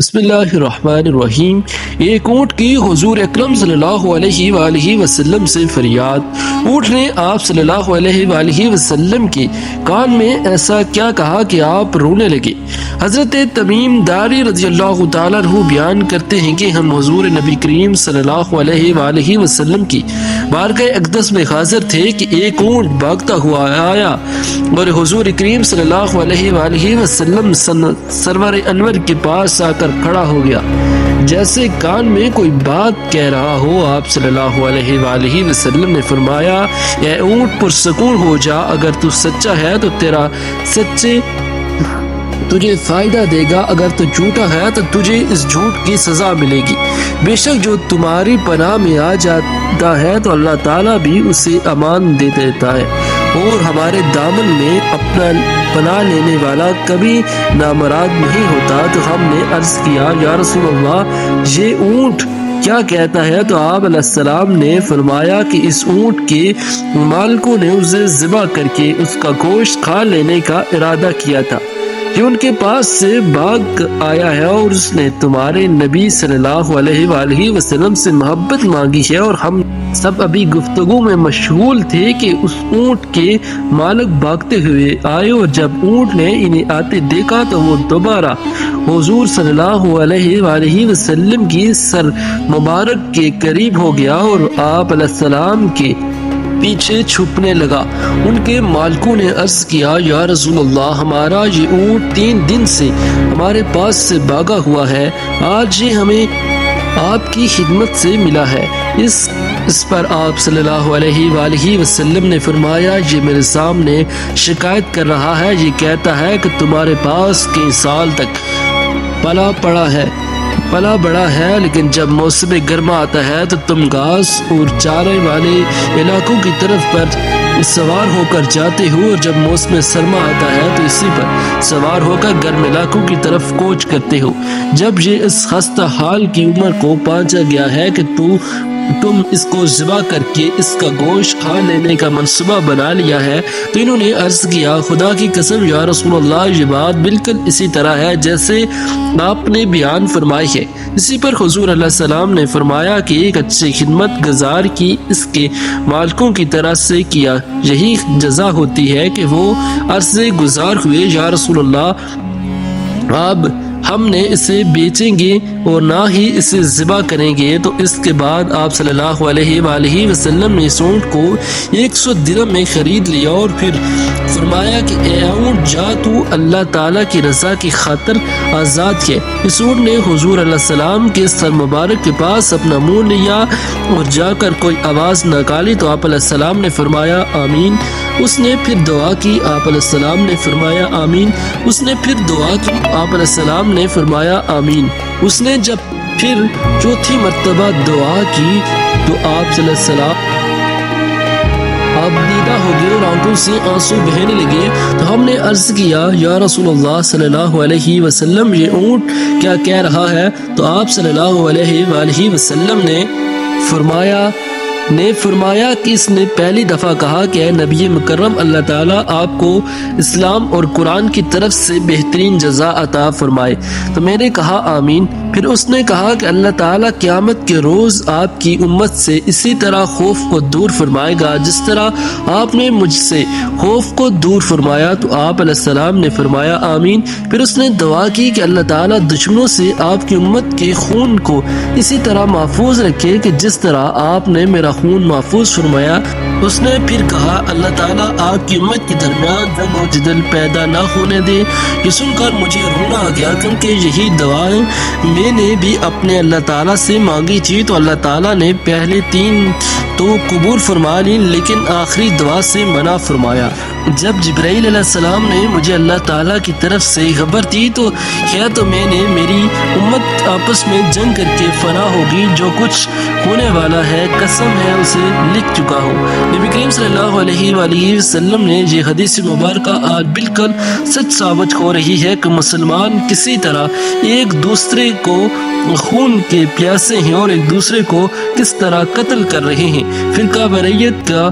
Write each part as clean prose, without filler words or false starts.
بسم اللہ الرحمن الرحیم۔ ایک اونٹ کی حضور اکرم صلی اللہ علیہ وآلہ وسلم سے فریاد۔ اونٹ نے آپ صلی اللہ علیہ وآلہ وسلم کے کان میں ایسا کیا کہا کہ آپ رونے لگے۔ حضرت تمیم داری رضی اللہ تعالیٰ عنہ بیان کرتے ہیں کہ ہم حضور نبی کریم صلی اللہ علیہ وآلہ وسلم کی بارگاہ اقدس میں حاضر تھے کہ ایک اونٹ بھاگتا ہوا آیا اور حضور کریم صلی اللہ علیہ وآلہ وسلم سرور انور کے پاس آ کر کھڑا ہو گیا، جیسے کان میں کوئی بات کہہ رہا ہو۔ آپ صلی اللہ علیہ وآلہ وسلم نے فرمایا، اے اونٹ پرسکون ہو جا، اگر تو سچا ہے تو تیرا سچے تجھے فائدہ دے گا، اگر تو جھوٹا ہے تو تجھے اس جھوٹ کی سزا ملے گی۔ بے شک جو تمہاری پناہ میں آ جاتا ہے تو اللہ تعالیٰ بھی اسے امان دے دیتا ہے، اور ہمارے دامن میں اپنا پناہ لینے والا کبھی نامراد نہیں ہوتا۔ تو ہم نے عرض کیا، یا رسول اللہ، یہ اونٹ کیا کہتا ہے؟ تو آپ علیہ السلام نے فرمایا کہ اس اونٹ کے مالکوں نے اسے ذبح کر کے اس کا گوشت کھا لینے کا ارادہ کیا تھا۔ یہ ان کے پاس سے بھاگ آیا ہے اور اس نے تمہارے نبی صلی اللہ علیہ وآلہ وسلم سے محبت مانگی ہے، اور ہم سب ابھی گفتگو میں مشغول تھے کہ اس اونٹ کے مالک بھاگتے ہوئے آئے، اور جب اونٹ نے انہیں آتے دیکھا تو وہ دوبارہ حضور صلی اللہ علیہ وآلہ وسلم کی سر مبارک کے قریب ہو گیا اور آپ علیہ السلام کے پیچھے چھپنے لگا۔ ان کے مالکوں نے عرض کیا، یا رسول اللہ، ہمارا یہ اونٹ 3 دن سے ہمارے پاس سے بھاگا ہوا ہے، آج یہ ہمیں آپ کی خدمت سے ملا ہے۔ اس پر آپ صلی اللہ علیہ وآلہ وسلم نے فرمایا، یہ میرے سامنے شکایت کر رہا ہے، یہ کہتا ہے کہ تمہارے پاس کئی سال تک پلا بڑا ہے، لیکن جب موسم گرما آتا ہے تو تم گھاس اور چارے والے علاقوں کی طرف پر سوار ہو کر جاتے ہو، اور جب موسم سرما آتا ہے تو اسی پر سوار ہو کر گرم علاقوں کی طرف کوچ کرتے ہو۔ جب یہ اس خستہ حال کی عمر کو پہنچا گیا ہے کہ تم اس کو ذبح کر کے اس کا گوشت کھا لینے کا منصوبہ بنا لیا ہے، تو انہوں نے عرض کیا، خدا کی قسم یا رسول اللہ، یہ بات بالکل اسی طرح ہے جیسے آپ نے بیان فرمائی ہے۔ اسی پر حضور علیہ السلام نے فرمایا کہ ایک اچھے خدمت گزار کی اس کے مالکوں کی طرح سے کیا یہی جزا ہوتی ہے کہ وہ عرصے گزار ہوئے، یا رسول اللہ، اب ہم نے اسے بیچیں گے اور نہ ہی اسے ذبح کریں گے۔ تو اس کے بعد آپ صلی اللہ علیہ وآلہ وسلم نے اس اونٹ کو 100 درہم میں خرید لیا، اور پھر فرمایا کہ اے اونٹ، جا تو اللہ تعالیٰ کی رضا کی خاطر آزاد ہے۔ اس اونٹ نے حضور علیہ السلام کے سر مبارک کے پاس اپنا منہ لیا اور جا کر کوئی آواز نکالی تو آپ علیہ السلام نے فرمایا آمین۔ اس نے پھر دعا کی، آپ علیہ السلام نے فرمایا آمین۔ اس نے پھر دعا کی، آپ علیہ السلام نے فرمایا آمین۔ اس نے جب پھر چوتھی مرتبہ دعا کی تو آپ صلی اللہ علیہ وسلم آپ دیدہ ہو گئے اور آنکھوں سے آنسو بہنے لگے۔ تو ہم نے عرض کیا، یا رسول اللہ صلی اللہ علیہ وسلم، یہ اونٹ کیا کہہ رہا ہے؟ تو آپ صلی اللہ علیہ وآلہ وسلم نے فرمایا کہ اس نے پہلی دفعہ کہا کہ اے نبی مکرم، اللہ تعالیٰ آپ کو اسلام اور قرآن کی طرف سے بہترین جزا عطا فرمائے۔ تو میں نے کہا آمین۔ پھر اس نے کہا کہ اللہ تعالیٰ قیامت کے روز آپ کی امت سے اسی طرح خوف کو دور فرمائے گا جس طرح آپ نے مجھ سے خوف کو دور فرمایا۔ تو آپ علیہ السلام نے فرمایا آمین۔ پھر اس نے دعا کی کہ اللہ تعالیٰ دشمنوں سے آپ کی امت کے خون کو اسی طرح محفوظ رکھے کہ جس طرح آپ نے میرا خون محفوظ فرمایا۔ اس نے پھر کہا، اللہ تعالیٰ آپ کی امت کے درمیان جنگ و جدل پیدا نہ ہونے دے۔ یہ سن کر مجھے رونا آ گیا، کیونکہ یہی دعائیں میں نے بھی اپنے اللہ تعالیٰ سے مانگی تھی۔ تو اللہ تعالیٰ نے پہلے 3 تو قبول فرما لی، لیکن آخری دعا سے منع فرمایا۔ جب جبرائیل علیہ السلام نے مجھے اللہ تعالیٰ کی طرف سے خبر دی تو کیا تو میں نے میری امت آپس میں جنگ کر کے فنا ہوگی، جو کچھ ہونے والا ہے قسم ہے اسے لکھ چکا ہوں۔ نبی کریم صلی اللہ علیہ وآلہ وسلم نے یہ حدیث مبارکہ آج بالکل سچ ثابت ہو رہی ہے کہ مسلمان کسی طرح ایک دوسرے کو خون کے پیاسے ہیں اور ایک دوسرے کو کس طرح قتل کر رہے ہیں۔ فرقہ واریت کا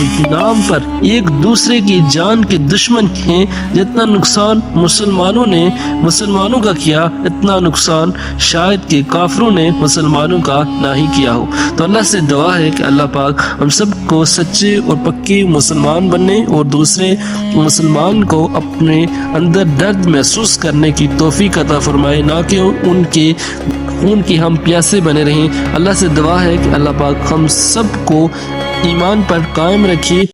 نام پر ایک دوسرے کی جان کے دشمن ہیں، جتنا نقصان مسلمانوں نے مسلمانوں کا کیا اتنا نقصان شاید کہ کافروں نے مسلمانوں کا نہ ہی کیا ہو۔ تو اللہ سے دعا ہے کہ اللہ پاک ہم سب کو سچے اور پکے مسلمان بننے اور دوسرے مسلمان کو اپنے اندر درد محسوس کرنے کی توفیق عطا فرمائے، نہ کہ ان کے خون کی ہم پیاسے بنے رہیں۔ اللہ سے دعا ہے کہ اللہ پاک ہم سب کو ایمان پر قائم رکھے۔